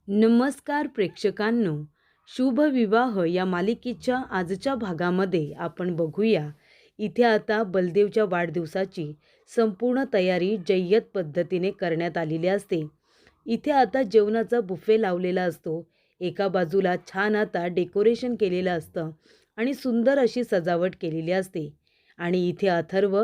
नमस्कार प्रेक्षकांनो, शुभ विवाह या मालिकेच्या आजच्या भागामध्ये आपण बघूया. इथे आता बलदेवच्या वाढदिवसाची संपूर्ण तयारी जय्यत पद्धतीने करण्यात आलेली असते. इथे आता जेवणाचा बुफे लावलेला असतो. एका बाजूला छान आता डेकोरेशन केलेलं असतं आणि सुंदर अशी सजावट केलेली असते. आणि इथे अथर्व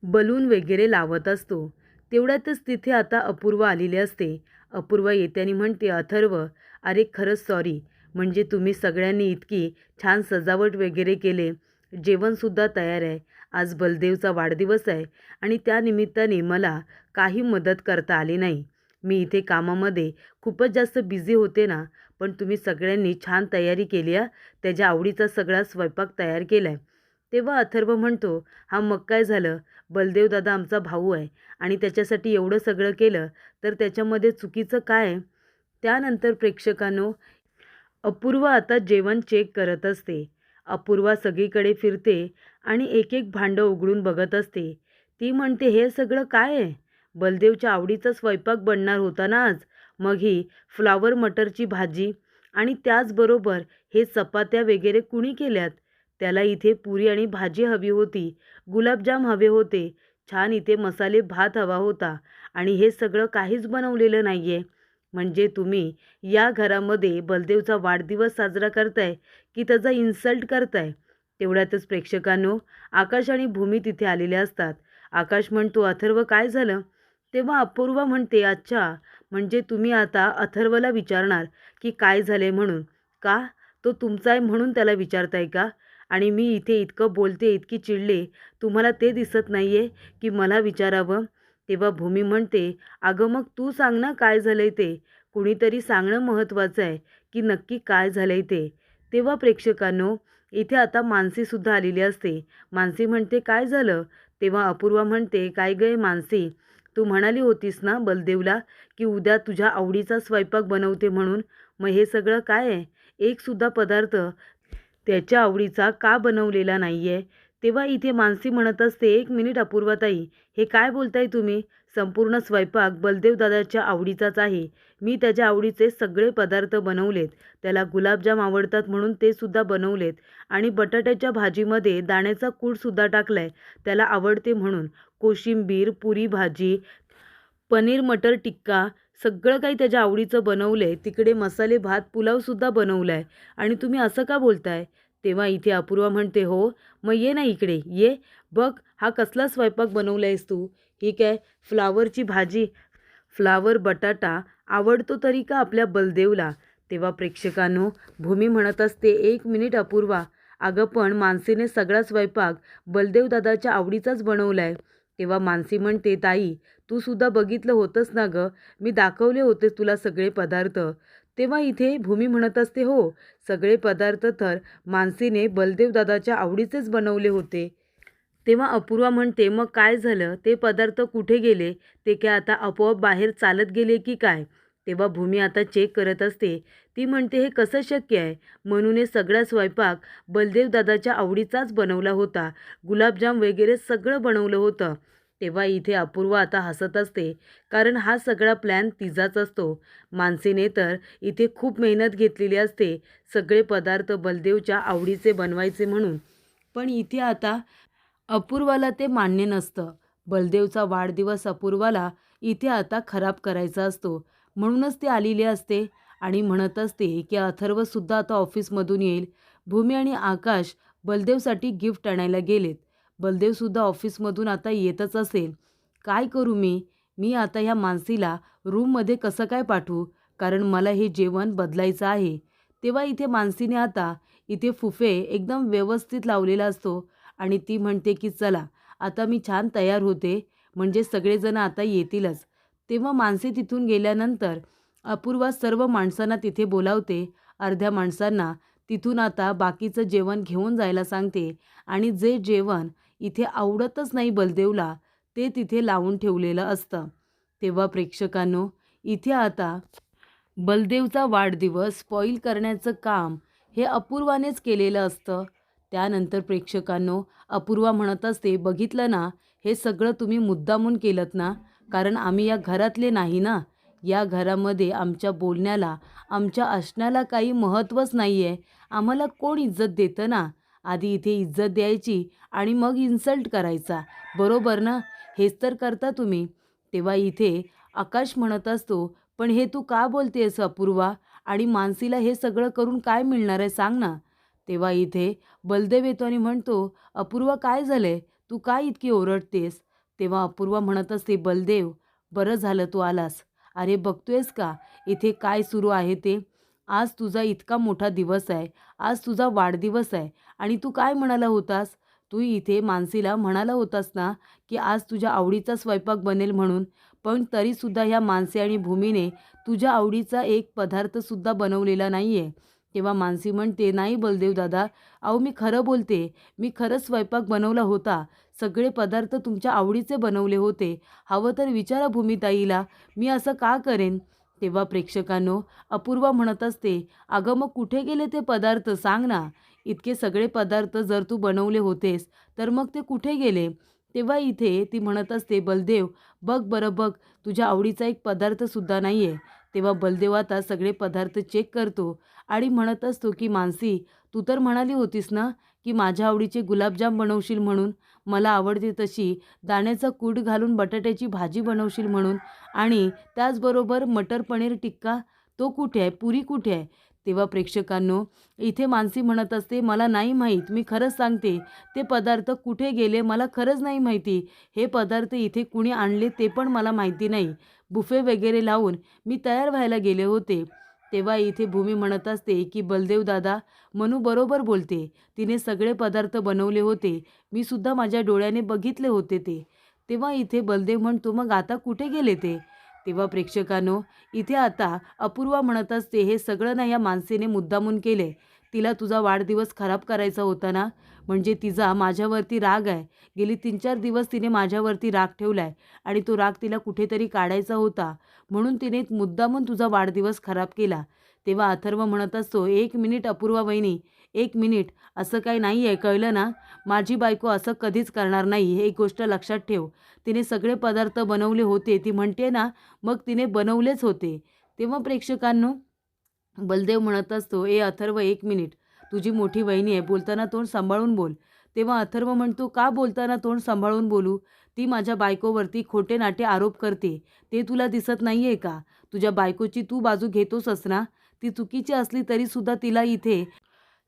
बलून वगैरे लावत असतो. तेवढ्यातच तिथे आता अपूर्वा आलेली असते. अपूर्वा येत्यानी म्हणते, अथर्व, अरे खरंच सॉरी. म्हणजे तुम्ही सगळ्यांनी इतकी छान सजावट वगैरे केले, जेवणसुद्धा तयार आहे. आज बलदेवचा वाढदिवस आहे आणि त्या निमित्ताने मला काही मदत करता आली नाही. मी इथे कामामध्ये खूपच जास्त बिझी होते ना, पण तुम्ही सगळ्यांनी छान तयारी केली आहे. त्याच्या आवडीचा सगळा स्वयंपाक तयार केला आहे. तेव्हा अथर्व म्हणतो, हां मग काय झालं, बलदेव दादा आमचा भाऊ आहे आणि त्याच्यासाठी एवढं सगळं केलं तर त्याच्यामध्ये चुकीचं काय आहे? त्यानंतर प्रेक्षकांनो, अपूर्वा आता जेवण चेक करत असते. अपूर्वा सगळीकडे फिरते आणि एक एक भांडं उघडून बघत असते. ती म्हणते, हे सगळं काय आहे? बलदेवच्या आवडीचा स्वयंपाक बनणार होता ना आज. मग ही फ्लॉवर मटरची भाजी आणि त्याचबरोबर हे चपात्या वगैरे कुणी केल्यात? त्याला इथे पुरी आणि भाजी हवी होती, गुलाबजाम हवे होते, छान इथे मसाले भात हवा होता आणि हे सगळं काहीच बनवलेलं नाही आहे. म्हणजे तुम्ही या घरामध्ये बलदेवचा वाढदिवस साजरा करताय की त्याचा इन्सल्ट करताय? तेवढ्यातच प्रेक्षकांनो, आकाश आणि भूमी तिथे आलेले असतात. आकाश म्हणतो, अथर्व काय झालं? तेव्हा अपूर्वा म्हणते, अच्छा, म्हणजे तुम्ही आता अथर्वला विचारणार की काय झाले म्हणून. का? तो तुमचा आहे म्हणून त्याला विचारताय का? आणि मी इथे इतकं बोलते, इतकी चिडले, तुम्हाला ते दिसत नाही आहे की मला विचारावं? तेव्हा भूमी म्हणते, अगं मग तू सांग ना काय झालंय ते. कुणीतरी सांगणं महत्त्वाचं आहे की नक्की काय झालंय ते. तेव्हा प्रेक्षकांनो, इथे आता मानसीसुद्धा आलेली असते. मानसी म्हणते, काय झालं? तेव्हा अपूर्वा म्हणते, काय गं मानसी, तू म्हणाली होतीस ना बलदेवला की उद्या तुझ्या आवडीचा स्वयंपाक बनवते म्हणून. मग हे सगळं काय आहे? एकसुद्धा पदार्थ त्याच्या आवडीचा का बनवलेला नाही आहे? तेव्हा इथे मानसी म्हणत असते, एक मिनिट अपूर्वाताई, हे काय बोलताय तुम्ही? संपूर्ण स्वयंपाक बलदेव दादाच्या आवडीचाच आहे. मी त्याच्या आवडीचे सगळे पदार्थ बनवलेत. त्याला गुलाबजाम आवडतात म्हणून ते सुद्धा बनवलेत आणि बटाट्याच्या भाजीमध्ये दाण्याचा कूटसुद्धा टाकलाय, त्याला आवडते म्हणून. कोशिंबीर, पुरी भाजी, पनीर मटर टिक्का सगळं काही त्याच्या आवडीचं बनवलं आहे. तिकडे मसाले भात, पुलावसुद्धा बनवला आहे आणि तुम्ही असं का बोलताय? तेव्हा इथे अपूर्वा म्हणते, हो, मग ये ना इकडे, ये. बघ, हा कसला स्वयंपाक बनवला आहेस तू? ही काय फ्लावरची भाजी, फ्लावर बटाटा आवडतो तरी का आपल्या बलदेवला? तेव्हा प्रेक्षकांनो, भूमी म्हणत असते, एक मिनिट अपूर्वा, अगं पण मानसीने सगळा स्वयंपाक बलदेव दादाच्या आवडीचाच बनवला आहे. तेव्हा मानसी म्हणते, ताई, तू सुद्धा बघितलं होतंस ना गं, मी दाखवले होते तुला सगळे पदार्थ. तेव्हा इथे भूमी म्हणत असते, हो, सगळे पदार्थ तर मानसीने बलदेव दादाच्या आवडीचेच बनवले होते. तेव्हा अपूर्वा म्हणते, मग काय झालं? ते पदार्थ कुठे गेले? ते काय आता आपोआप बाहेर चालत गेले की काय? तेव्हा भूमी आता चेक करत असते. ती म्हणते, हे कसं शक्य आहे? म्हणून सगळा स्वयंपाक बलदेव दादाच्या आवडीचाच बनवला होता. गुलाबजाम वगैरे सगळं बनवलं होतं. तेव्हा इथे अपूर्वा आता हसत असते, कारण हा सगळा प्लॅन तिचाच असतो. मानसीने तर इथे खूप मेहनत घेतलेली असते, सगळे पदार्थ बलदेवच्या आवडीचे बनवायचे म्हणून. पण इथे आता अपूर्वाला ते मान्य नसतं. बलदेवचा वाढदिवस अपूर्वाला इथे आता खराब करायचा असतो. म्हणूनच ती आलेली असते आणि म्हणत असते की अथर्वसुद्धा आता ऑफिसमधून येईल. भूमी आणि आकाश बलदेवसाठी गिफ्ट आणायला गेलेत. बलदेवसुद्धा ऑफिसमधून आता येतच असेल. काय करू मी? मी आता ह्या मानसीला रूममध्ये कसं काय पाठवू? कारण मला हे जेवण बदलायचं आहे. तेव्हा इथे मानसीने आता इथे फुफे एकदम व्यवस्थित लावलेला असतो आणि ती म्हणते की चला, आता मी छान तयार होते, म्हणजे सगळेजण आता येतीलच. तेव्हा माणसे तिथून गेल्यानंतर अपूर्वा सर्व माणसांना तिथे बोलावते. अर्ध्या माणसांना तिथून आता बाकीचं जेवण घेऊन जायला सांगते आणि जे जेवण इथे आवडतच नाही बलदेवला, ते तिथे लावून ठेवलेलं असतं. तेव्हा प्रेक्षकांनो, इथे आता बलदेवचा वाढदिवस स्पॉईल करण्याचं काम हे अपूर्वानेच केलेलं असतं. त्यानंतर प्रेक्षकांनो, अपूर्वा म्हणत असते, बघितलं ना, हे सगळं तुम्ही मुद्दामून केलंत ना, कारण आम्ही या घरातले नाही ना. या घरामध्ये आमच्या बोलण्याला, आमच्या असण्याला काही महत्त्वच नाही आहे. आम्हाला कोण इज्जत देतं ना? आधी इथे इज्जत द्यायची आणि मग इन्सल्ट करायचा. बरोबर ना? हेच तर करता तुम्ही." तेव्हा इथे आकाश म्हणत असतो, "पण हे तू का बोलतेस अपूर्वा? आणि मानसीला हे सगळं करून काय मिळणार आहे सांग ना?" तेव्हा इथे बलदेव येतो आणि म्हणतो, "अपूर्वा काय झालंय? तू का इतकी ओरडतेस?" तेव्हा अपूर्वा म्हणत असते, "बलदेव, बरं झालं तू आलास. अरे बघतोयस का इथे काय सुरू आहे ते? आज तुझा इतका मोठा दिवस आहे. आज तुझा वाढदिवस आहे आणि तू काय म्हणाला होतास? तू इथे मानसीला म्हणाला होतास ना, की आज तुझ्या आवडीचा स्वयंपाक बनेल म्हणून. पण तरीसुद्धा ह्या मानसी आणि भूमीने तुझ्या आवडीचा एक पदार्थसुद्धा बनवलेला नाही आहे." तेव्हा मानसी म्हणते, "नाही बलदेव दादा, अहो मी खरं बोलते. मी खरंच स्वयंपाक बनवला होता. सगळे पदार्थ तुमच्या आवडीचे बनवले होते. हवं तर विचारा भूमीताईला, मी असं का करेन?" तेव्हा प्रेक्षकांनो, अपूर्वा म्हणत असते, "अगं मग कुठे गेले ते पदार्थ सांग ना? इतके सगळे पदार्थ जर तू बनवले होतेस, तर मग ते कुठे गेले?" तेव्हा इथे ती म्हणत असते, "बलदेव, बघ बरं बघ, तुझ्या आवडीचा एक पदार्थसुद्धा नाही आहे." तेव्हा बलदेव आता सगळे पदार्थ चेक करतो आणि म्हणत असतो, की "मानसी, तू तर म्हणाली होतीस ना, की माझ्या आवडीचे गुलाबजाम बनवशील म्हणून. मला आवडते तशी दाण्याचा कूट घालून बटाट्याची भाजी बनवशील म्हणून आणि त्याचबरोबर मटर पनीर टिक्का, तो कुठे आहे? पुरी कुठे आहे?" तेव्हा प्रेक्षकांनो, इथे मानसी म्हणत असते, "मला नाही माहीत. मी खरंच सांगते, ते पदार्थ कुठे गेले मला खरंच नाही माहिती. हे पदार्थ इथे कुणी आणले ते पण मला माहिती नाही. बुफे वगैरे लावून मी तयार व्हायला गेले होते." तेव्हा इथे भूमी म्हणत असते, की "बलदेव दादा, मनू बरोबर बोलते. तिने सगळे पदार्थ बनवले होते. मी सुद्धा माझ्या डोळ्याने बघितले होते ते." तेव्हा इथे बलदेव म्हणतो, "मग आता कुठे गेले ते?" तेव्हा प्रेक्षकांनो, इथे आता अपूर्वा म्हणत असते, "हे सगळं ना या माणसेने मुद्दामून केले. तिला तुझा वाढदिवस खराब करायचा होता ना, म्हणजे तिचा माझ्यावरती राग आहे. गेली 3-4 दिवस तिने माझ्यावरती राग ठेवलाय आणि तो राग तिला कुठेतरी काढायचा होता. म्हणून तिने मुद्दामून तुझा वाढदिवस खराब केला." तेव्हा अथर्व म्हणत असतो, "एक मिनिट अपूर्वा वहिनी, 1 मिनिट. असं काही नाही आहे, कळलं ना? माझी बायको असं कधीच करणार नाही, हे एक गोष्ट लक्षात ठेव. तिने सगळे पदार्थ बनवले होते, ती म्हणते ना, मग तिने बनवलेच होते." तेव्हा प्रेक्षकांनो, बलदेव म्हणत असतो, "ए अथर्व, 1 मिनिट. तुझी मोठी वहिनी आहे, बोलताना तोंड सांभाळून बोल." तेव्हा अथर्व म्हणतो, "का बोलताना तोंड सांभाळून बोलू? ती माझ्या बायकोवरती खोटे-नाटे आरोप करते. ते तुला दिसत नाही आहे का? तुझ्या बायकोची तू बाजू घेतोसच ना? ती चुकीची असली तरीसुद्धा तिला इथे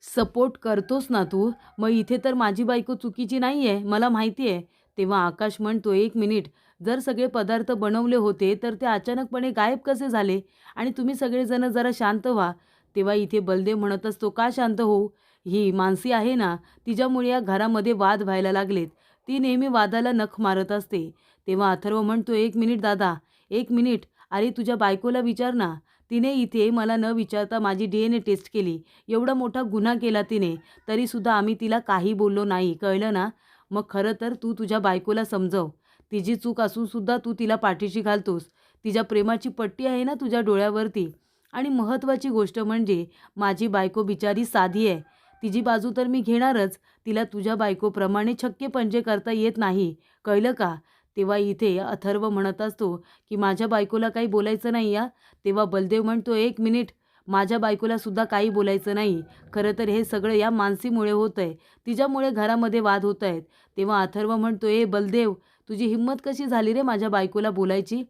सपोर्ट करतोस ना तू? मग इथे तर माझी बायको चुकीची नाही आहे, मला माहिती आहे." तेव्हा आकाश म्हणतो, "1 मिनिट. जर सगळे पदार्थ बनवले होते, तर ते अचानकपणे गायब कसे झाले? आणि तुम्ही सगळेजण जरा शांत व्हा." तेव्हा इथे बलदेव म्हणत असतो, "का शांत होऊ? ही मानसी आहे ना, तिच्यामुळे या घरामध्ये वाद व्हायला लागलेत. ती नेहमी वादाला नख मारत असते." तेव्हा अथर्व म्हणतो, "1 मिनिट दादा, 1 मिनिट. अरे तुझ्या बायकोला विचार ना. तिने इथे मला न विचारता माझी DNA टेस्ट केली. एवढा मोठा गुन्हा केला तिने, तरीसुद्धा आम्ही तिला काही बोललो नाही, कळलं ना? मग खरं तर तू तुझ्या बायकोला समजव. तिची चूक असून सुद्धा तू तिला पाठीशी घालतोस. तिच्या प्रेमाची पट्टी आहे ना तुझ्या डोळ्यावरती. आणि महत्त्वाची गोष्ट म्हणजे माझी बायको बिचारी साधी आहे. तिची बाजू तर मी घेणारच. तिला तुझ्या बायकोप्रमाणे छक्के पंजे करता येत नाही, कळलं का?" तेव्हा इथे अथर्व म्हणत असतो, की "माझ्या बायकोला काही बोलायचं नाही हां." तेव्हा बलदेव म्हणतो, "1 मिनिट. माझ्या बायकोला सुद्धा काही बोलायचं नाही. खरं तर हे सगळं या मानसीमुळे होतंय. तिच्यामुळे घरामध्ये वाद होत आहेत." तेव्हा अथर्व म्हणतो, "ए बलदेव, तुझी हिंमत कशी झाली रे माझ्या बायकोला बोलायची?"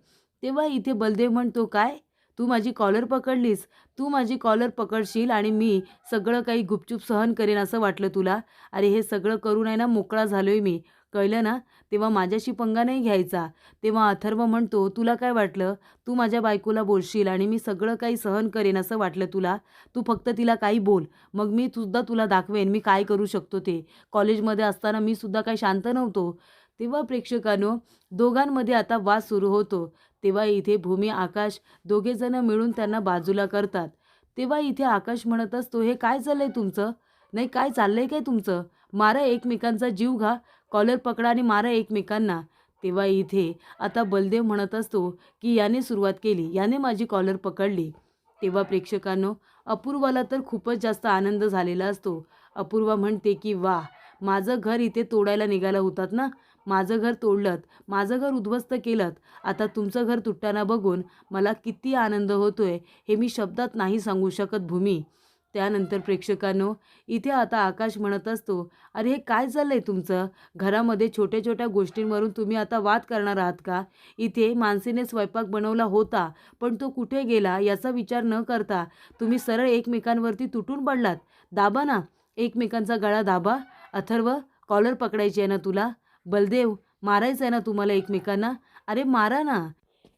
तेव्हा इथे बलदेव म्हणतो, "काय? तू माझी कॉलर पकडलीस? तू माझी कॉलर पकडशील आणि मी सगळं काही गुपचूप सहन करेन असं वाटलं तुला? अरे हे सगळं करून आहे ना मोकळा झालोय मी, कळलं ना? तेव्हा माझ्याशी पंगा नाही घ्यायचा." तेव्हा अथर्व म्हणतो, "तुला काय वाटलं? तू माझ्या बायकोला बोलशील आणि मी सगळं काही सहन करेन असं वाटलं तुला? तू फक्त तिला काही बोल. मग मी सुद्धा तुला दाखवेन मी काय करू शकतो ते. कॉलेजमध्ये असताना मी सुद्धा काही शांत नव्हतो." तेव्हा प्रेक्षकांनो, दोघांमध्ये आता वाद सुरू होतो. तेव्हा इथे भूमी, आकाश दोघेजण मिळून त्यांना बाजूला करतात. तेव्हा इथे आकाश म्हणत असतो, "हे काय चाललंय तुमचं? नाही काय चाललंय काय तुमचं? मारा एकमेकांचा जीव घा. कॉलर पकडा आणि मारा एकमेकांना." तेव्हा इथे आता बलदेव म्हणत असतो, की "याने सुरुवात केली, याने माझी कॉलर पकडली." तेव्हा प्रेक्षकांनो, अपूर्वाला तर खूपच जास्त आनंद झालेला असतो. अपूर्वा म्हणते, की "वाह! माझं घर इथे तोडायला निघाला होतात ना, माझं घर तोडलत, माझं घर उद्ध्वस्त केलत. आता तुमचं घर तुटताना बघून मला किती आनंद होतोय हे मी शब्दात नाही सांगू शकत भूमी. त्यानंतर प्रेक्षकांनो, इथे आता आकाश म्हणत असतो, अरे हे काय चाललंय तुमचं? घरामध्ये छोट्या छोट्या गोष्टींवरून तुम्ही आता वाद करणार आहात का? इथे मानसीने स्वयंपाक बनवला होता, पण तो कुठे गेला याचा विचार न करता तुम्ही सरळ एकमेकांवरती तुटून पडलात. दाबा ना, एकमेकांचा गळा दाबा. अथर्व, कॉलर पकडायची आहे ना तुला? बलदेव, मारायचं आहे ना तुम्हाला एकमेकांना? अरे मारा ना.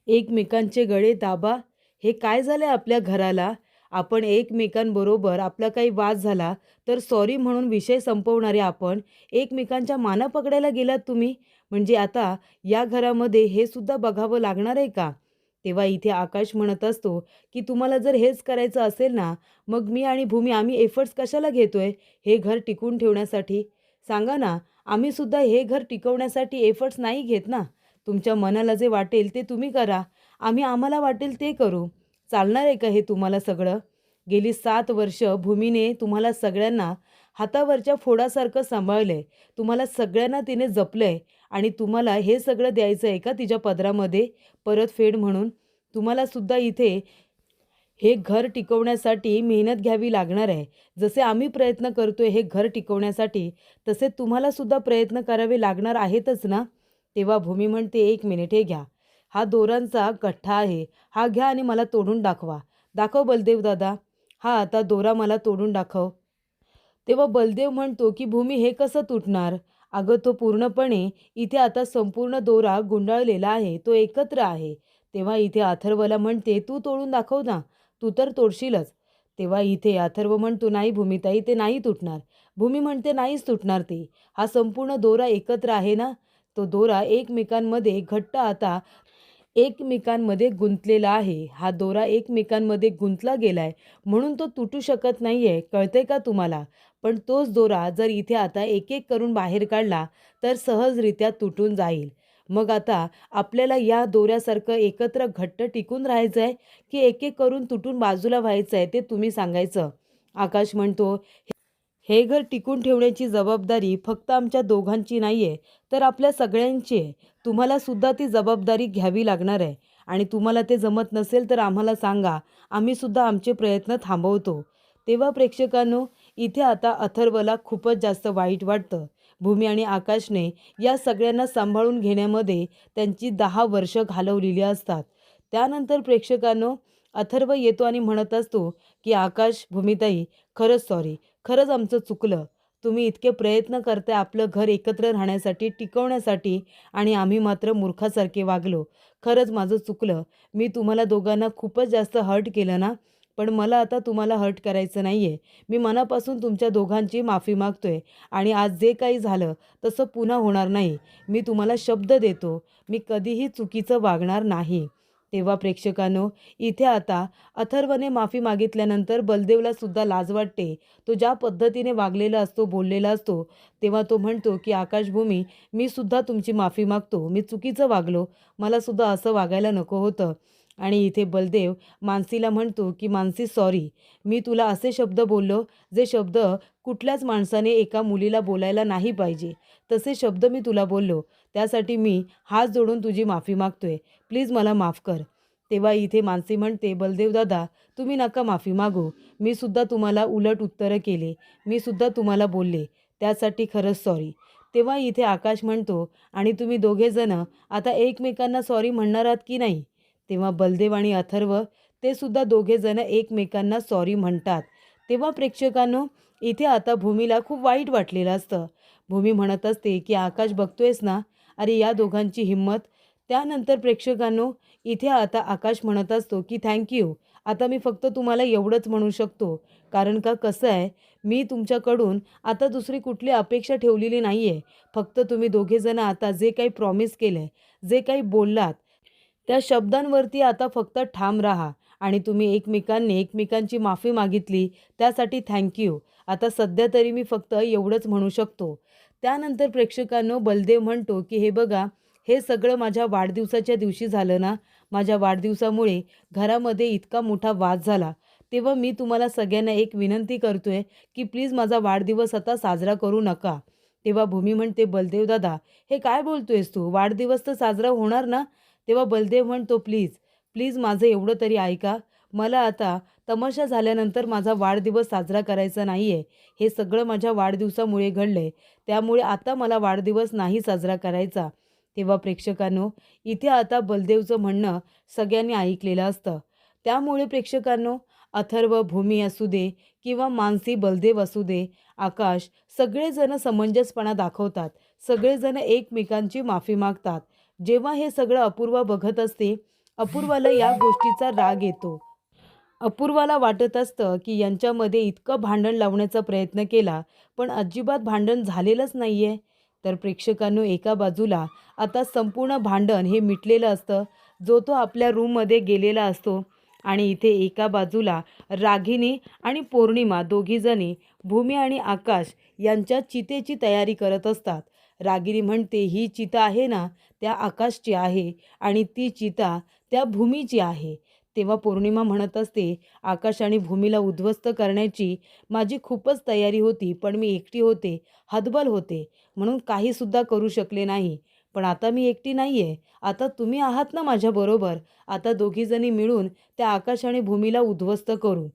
एकमेकांचे गळे दाबा. हे काय झालंय आपल्या घराला? आपण एकमेकांबरोबर आपला काही वाद झाला तर सॉरी म्हणून विषय संपवणारे आपण एकमेकांच्या माना पकडायला गेलात तुम्ही. म्हणजे आता या घरामध्ये हे सुद्धा बघावं लागणार आहे का? तेव्हा इथे आकाश म्हणत असतो की तुम्हाला जर हेच करायचं असेल ना, मग मी आणि भूमी आम्ही एफर्ट्स कशाला घेतोय हे घर टिकवून ठेवण्यासाठी? सांगा ना. आम्ही सुद्धा हे घर टिकवण्यासाठी एफर्ट्स नाही घेत ना. तुमच्या मनाला जे वाटेल ते तुम्ही करा, आम्ही आम्हाला वाटेल ते करू. चालणार आहे का हे तुम्हाला सगळं? गेली 7 वर्ष भूमीने तुम्हाला सगळ्यांना हातावरच्या फोडासारखं सांभाळलंय. तुम्हाला सगळ्यांना तिने जपलंय आणि तुम्हाला हे सगळं द्यायचं आहे का तिच्या पदरामध्ये परतफेड म्हणून? तुम्हाला सुद्धा इथे हे घर टिकवण्यासाठी मेहनत घ्यावी लागणार आहे. जसे आम्ही प्रयत्न करतोय हे घर टिकवण्यासाठी, तसे तुम्हाला सुद्धा प्रयत्न करावे लागणार आहेतच ना. तेव्हा भूमी म्हणते, एक मिनिट हे घ्या. हा दोरांचा गठ्ठा आहे. हा घ्या आणि मला तोडून दाखवा. दाखव बलदेव दादा. हा आता दोरा मला तोडून दाखव. तेव्हा बलदेव म्हणतो की भूमी हे कसं तुटणार? अगं तो पूर्णपणे इथे आता संपूर्ण दोरा गुंडाळलेला आहे. तो एकत्र आहे. तेव्हा इथे अथर्वला म्हणते, तू तोडून दाखव ना. तू तर तोडशीलच. तेव्हा इथे अथर्व म्हणतो, नाही भूमिताई ते नाही तुटणार. भूमी म्हणते, नाहीच तुटणार ते. हा संपूर्ण दोरा एकत्र आहे ना. तो दोरा एकमेकांमध्ये घट्ट आता एकमेकांमध्ये गुंतलेला आहे. हा दोरा एकमेकांमध्ये गुंतला गेलाय म्हणून तो तुटू शकत नाहीये. कळतंय का तुम्हाला? पण तोच दोरा जर इथे आता एक एक करून बाहेर काढला तर सहजरित्या तुटून जाईल. मग आता आपल्याला या दोऱ्यासारखं एकत्र घट्ट टिकून राहायचंय की एक एक करून तुटून बाजूला व्हायचंय ते तुम्ही सांगायचं. आकाश म्हणतो, हे घर टिकून ठेवण्याची जबाबदारी फक्त आमच्या दोघांची नाही आहे, तर आपल्या सगळ्यांची आहे. तुम्हाला सुद्धा ती जबाबदारी घ्यावी लागणार आहे आणि तुम्हाला ते जमत नसेल तर आम्हाला सांगा. आम्ही सुद्धा आमचे प्रयत्न थांबवतो. तेव्हा प्रेक्षकांनो, इथे आता अथर्वला खूपच जास्त वाईट वाटतं. भूमी आणि आकाशने या सगळ्यांना सांभाळून घेण्यामध्ये त्यांची 10 वर्ष घालवलेली असतात. त्यानंतर प्रेक्षकांनो, अथर्व येतो आणि म्हणत असतो की आकाश, भूमिताई, खरंच सॉरी. खरंच आमचं चुकलं. तुम्ही इतके प्रयत्न करताय आपलं घर एकत्र राहण्यासाठी, टिकवण्यासाठी आणि आम्ही मात्र मूर्खासारखे वागलो. खरंच माझं चुकलं. मी तुम्हाला दोघांना खूपच जास्त हर्ट केलं ना. पण मला आता तुम्हाला हर्ट करायचं नाही आहे. मी मनापासून तुमच्या दोघांची माफी मागतोय आणि आज जे काही झालं तसं पुन्हा होणार नाही. मी तुम्हाला शब्द देतो, मी कधीही चुकीचं वागणार नाही. तेव्हा प्रेक्षकांनो, इथे आता अथर्वने माफी मागितल्यानंतर बलदेवला सुद्धा लाज वाटते. तो ज्या पद्धतीने वागलेला असतो, बोललेला असतो, तेव्हा तो म्हणतो की आकाश, भूमी, मी सुद्धा तुमची माफी मागतो. मी चुकीचं वागलो. मला सुद्धा असं वागायला नको होतं. आणि इथे बलदेव मानसीला म्हणतो की मानसी सॉरी. मी तुला असे शब्द बोललो जे शब्द कुठल्याच माणसाने एका मुलीला बोलायला नाही पाहिजे. तसे शब्द मी तुला बोललो. त्यासाठी मी हात जोडून तुझी माफी मागतोय. प्लीज मला माफ कर. तेव्हा इथे मानसी म्हणते, बलदेव दादा, तुम्ही नका माफी मागू. मी सुद्धा तुम्हाला उलट उत्तरं केले. मी सुद्धा तुम्हाला बोलले. त्यासाठी खरंच सॉरी. तेव्हा इथे आकाश म्हणतो, आणि तुम्ही दोघेजणं आता एकमेकांना सॉरी म्हणणार आहात की नाही? तेव्हा बलदेव आणि अथर्व ते सुद्धा दोघेजणं एकमेकांना सॉरी म्हणतात. तेव्हा प्रेक्षकांनो, इथे आता भूमीला खूप वाईट वाटलेलं असतं. भूमी म्हणत असते की आकाश, बघतोयस ना, अरे या दोघांची हिंमत. त्यानंतर प्रेक्षकांनो, इथे आता आकाश म्हणत असतो की थँक्यू. आता मी फक्त तुम्हाला एवढंच म्हणू शकतो. कारण का कसं आहे, मी तुमच्याकडून आता दुसरी कुठली अपेक्षा ठेवलेली नाही आहे. फक्त तुम्ही दोघेजणं आता जे काही प्रॉमिस केलं आहे, जे काही बोललात, त्या शब्दांवरती आता फक्त ठाम राहा आणि तुम्ही एकमेकांनी एकमेकांची माफी मागितली त्यासाठी थँक्यू. आता सध्या तरी मी फक्त एवढंच म्हणू शकतो. त्यानंतर प्रेक्षकांनो, बलदेव म्हणतो की हे बघा, हे सगळं माझ्या वाढदिवसाच्या दिवशी झालं ना. माझ्या वाढदिवसामुळे घरामध्ये इतका मोठा वाद झाला. तेव्हा मी तुम्हाला सगळ्यांना एक विनंती करतोय की प्लीज माझा वाढदिवस आता साजरा करू नका. तेव्हा भूमी म्हणते, बलदेव दादा हे काय बोलतोयस तू? वाढदिवस तर साजरा होणार ना? तेव्हा बलदेव म्हणतो, प्लीज प्लीज माझं एवढं तरी ऐका. मला आता तमाशा झाल्यानंतर माझा वाढदिवस साजरा करायचा नाही आहे. हे सगळं माझ्या वाढदिवसामुळे घडलं आहे. त्यामुळे आता मला वाढदिवस नाही साजरा करायचा. तेव्हा प्रेक्षकांनो, इथे आता बलदेवचं म्हणणं सगळ्यांनी ऐकलेलं असतं. त्यामुळे प्रेक्षकांनो, अथर्व, भूमी असू दे किंवा मानसी, बलदेव असू दे, आकाश, सगळेजण समंजसपणा दाखवतात. सगळेजण एकमेकांची माफी मागतात. जेव्हा हे सगळं अपूर्वा बघत असते, अपूर्वाला या गोष्टीचा राग येतो. अपूर्वाला वाटत असतं की यांच्यामध्ये इतकं भांडण लावण्याचा प्रयत्न केला, पण अजिबात भांडण झालेलंच नाही आहे. तर प्रेक्षकांनो, एका बाजूला आता संपूर्ण भांडण हे मिटलेलं असतं. जो तो आपल्या रूममध्ये गेलेला असतो आणि इथे एका बाजूला रागिनी आणि पौर्णिमा दोघीजणी भूमी आणि आकाश यांच्या चितेची तयारी करत असतात. रागिनी म्हणते, ही चिता आहे ना, त्या आकाशची आहे आणि ती चिता त्या भूमीची आहे. तेव्हा पौर्णिमा म्हणत असते, आकाश आणि भूमीला उद्ध्वस्त करण्याची माझी खूपच तयारी होती, पण मी एकटी होते, हतबल होते, म्हणून काहीसुद्धा करू शकले नाही. पण आता मी एकटी नाही आहे. आता तुम्ही आहात ना माझ्याबरोबर. आता दोघीजणी मिळून त्या आकाश आणि भूमीला उद्ध्वस्त करू.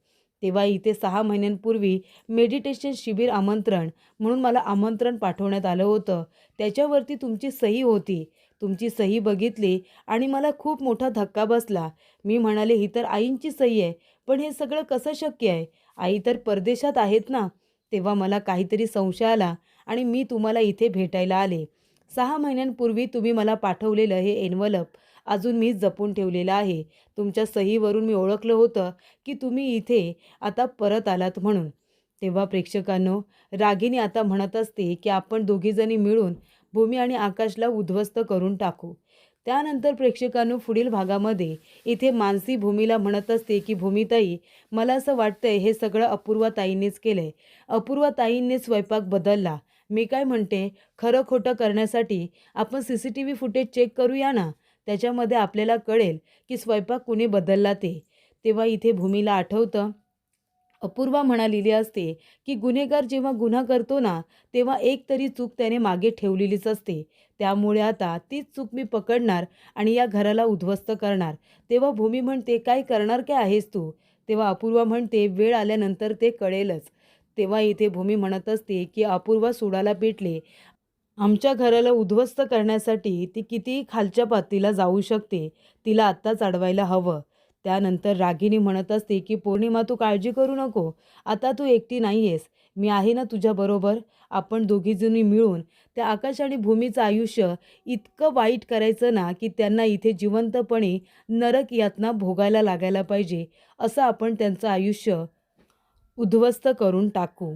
तेव्हा इथे 6 महिन्यांपूर्वी मेडिटेशन शिबिर आमंत्रण म्हणून मला आमंत्रण पाठवण्यात आलं होतं. त्याच्यावरती तुमची सही होती. तुमची सही बघितली आणि मला खूप मोठा धक्का बसला. मी म्हणाले, ही तर आईंची सही आहे, पण हे सगळं कसं शक्य आहे? आई तर परदेशात आहेत ना. तेव्हा मला काहीतरी संशय आला आणि मी तुम्हाला इथे भेटायला आले. 6 महिन्यांपूर्वी तुम्ही मला पाठवलेलं हे एन्व्हलप अजून मी जपून ठेवलेलं आहे. तुमच्या सहीवरून मी ओळखलं होतं की तुम्ही इथे आता परत आलात म्हणून. तेव्हा प्रेक्षकांनो, रागिनी आता म्हणत असते की आपण दोघीजणी मिळून भूमी आणि आकाशला उद्ध्वस्त करून टाकू. त्यानंतर प्रेक्षकांनो, पुढील भागामध्ये इथे मानसी भूमीला म्हणत असते की भूमीताई, मला असं वाटतंय हे सगळं अपूर्वा ताईंनीच केलंय. अपूर्वा ताईंनी स्वयंपाक बदलला. मी काय म्हणते, खरं खोटं करण्यासाठी आपण CCTV फुटेज चेक करूया ना. त्याच्यामध्ये आपल्याला कळेल की स्वयंपाक कुणी बदलला ते. तेव्हा इथे भूमीला आठवतं, अपूर्वा म्हणालेली असते की गुन्हेगार जेव्हा गुन्हा करतो ना, तेव्हा एक तरी चूक त्याने मागे ठेवलेलीच असते. त्यामुळे आता तीच चूक मी पकडणार आणि या घराला उद्ध्वस्त करणार. तेव्हा भूमी म्हणते, काय करणार काय आहेस तू? तेव्हा अपूर्वा म्हणते, वेळ आल्यानंतर ते कळेलच. तेव्हा इथे भूमी म्हणत असते की अपूर्वा सुडाला पेटले. आमच्या घराला उद्ध्वस्त करण्यासाठी ती कितीही खालच्या पातळीला जाऊ शकते. तिला आत्ताच अडवायला हवं. त्यानंतर रागिनी म्हणत असते की पौर्णिमा, तू काळजी करू नको. आता तू एकटी नाही आहेस. मी आहे ना तुझ्याबरोबर. आपण दोघीजणी मिळून त्या आकाश आणि भूमीचं आयुष्य इतकं वाईट करायचं ना की त्यांना इथे जिवंतपणे नरक यातना भोगायला लागायला पाहिजे. असं आपण त्यांचं आयुष्य उद्ध्वस्त करून टाकू.